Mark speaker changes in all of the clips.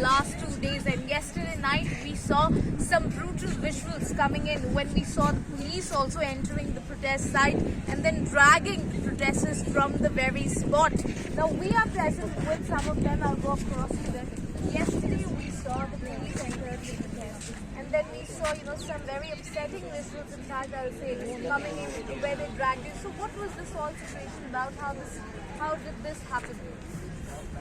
Speaker 1: last 2 days, and yesterday night we saw some brutal visuals coming in when we saw the police also entering the protest site and then dragging protesters from the very spot. Now we are present with some of them. I'll go across to them. Yesterday we saw the police enter the protest, and then we saw some very upsetting visuals, in fact I'll say, coming in where they dragged you. So what was this whole situation about? How did this happen?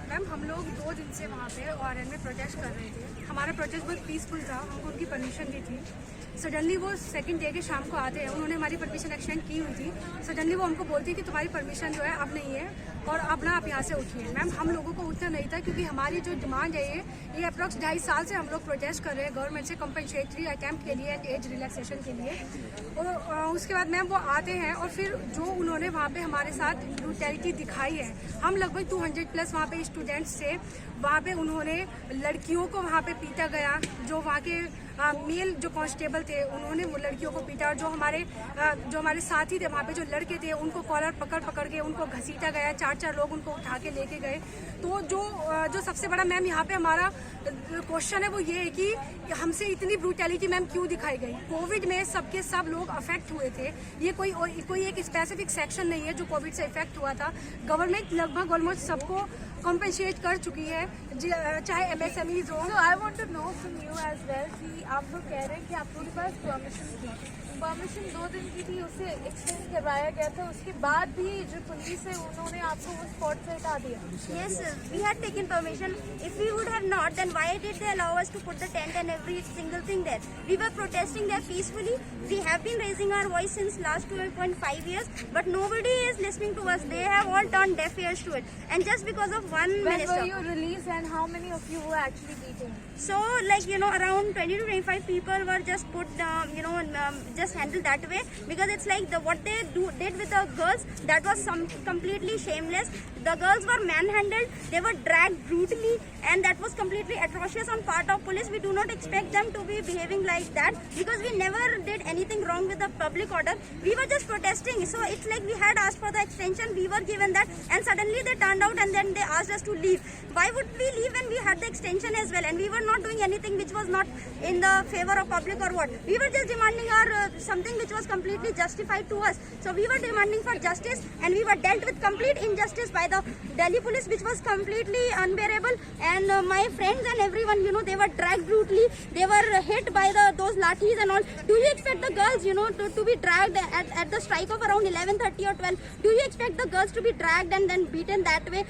Speaker 2: Ma'am हम लोग 2 दिन से वहाँ पे ORN में protest कर रहे थे। हमारा प्रोटेस्ट बहुत पीसफुल था, हमको उनकी परमिशन दी थी। सडनली वो सेकंड डे के शाम को आते हैं, उन्होंने हमारी परमिशन एक्सटेंड की हुई थी। सडनली वो हमको बोलती है कि तुम्हारी परमिशन जो है अब नहीं है और अब ना आप यहाँ से उठिए। मैम हम लोगों को उठना नहीं था, क्योंकि हमारी जो डिमांड है ये अप्रॉक्स 2.5 साल से हम लोग प्रोटेस्ट कर रहे हैं गवर्नमेंट से कंपनसेटरी अटैम्प्ट के लिए एंड एज रिलैक्सेशन के लिए। और उसके बाद मैम वो आते हैं और फिर जो उन्होंने वहाँ पे हमारे साथ ब्रूटैलिटी दिखाई है, हम लगभग 200+ वहाँ पे स्टूडेंट्स थे। वहाँ पे उन्होंने लड़कियों को वहाँ पे पीटा गया, जो वहाँ के मेल जो कांस्टेबल थे उन्होंने वो लड़कियों को पीटा, और जो हमारे साथी थे वहाँ पे जो लड़के थे उनको कॉलर पकड़ के उनको घसीटा गया। 4 लोग उनको उठा के लेके गए। तो जो सबसे बड़ा मैम यहाँ पे हमारा क्वेश्चन है वो ये है कि हमसे इतनी ब्रूटैलिटी मैम क्यों दिखाई गई? कोविड में सबके सब लोग अफेक्ट हुए थे। ये कोई एक स्पेसिफिक सेक्शन नहीं है जो कोविड से इफेक्ट हुआ था। गवर्नमेंट लगभग ऑलमोस्ट सबको कॉम्पेंसेट कर चुकी है, चाहे MSMEs हो।
Speaker 1: I want to know from you as well कि आप लोग कह रहे हैं कि आप लोगों के पास परमिशन 2 दिन की थी, उसे एक्सटेंड करवाया गया था, उसके बाद भी जो पुलिस है उन्होंने आपको उस स्पॉट से हटा दिया।
Speaker 3: Yes, sir. We had taken permission. If we would have not, then why did they allow us to put the tent and every single thing there? We were protesting there peacefully. We have been raising our voice since last 12.5 years, but nobody is listening to us. They have all turned deaf ears to it. And just because of one
Speaker 1: When
Speaker 3: minister.
Speaker 1: were you released and how many of you were actually beaten?
Speaker 3: So, like, around 20 to 25 people were just put, just handled that way, because it's like what they did with the girls, that was completely shameless. The girls were manhandled, they were dragged brutally, and that was completely atrocious on part of police. We do not expect them to be behaving like that, because we never did anything wrong with the public order. We were just protesting, so it's like we had asked for the extension, we were given that, and suddenly they turned out and then they asked us to leave. Why would we leave when we had the extension as well, and we were not doing anything which was not in the favor of public or what? We were just demanding our something which was completely justified to us. So we were demanding for justice, and we were dealt with complete injustice by the Delhi police, which was completely unbearable. And my friends and everyone, they were dragged brutally. They were hit by those lathis and all. Do you expect the girls, to be dragged at the strike of around 11:30 or 12? Do you expect the girls to be dragged and then beaten that way?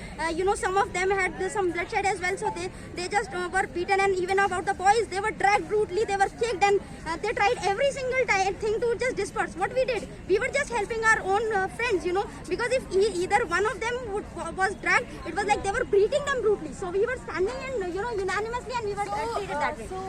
Speaker 3: Some of them had some bloodshed as well, so they just were beaten. And even about the boys, they were dragged brutally. They were kicked, and they tried every single thing to just disperse. What we did, we were just helping our own friends, because if either one of them was dragged, it was like they were beating them brutally. So we were standing and unanimously, and we were treated that way.
Speaker 1: So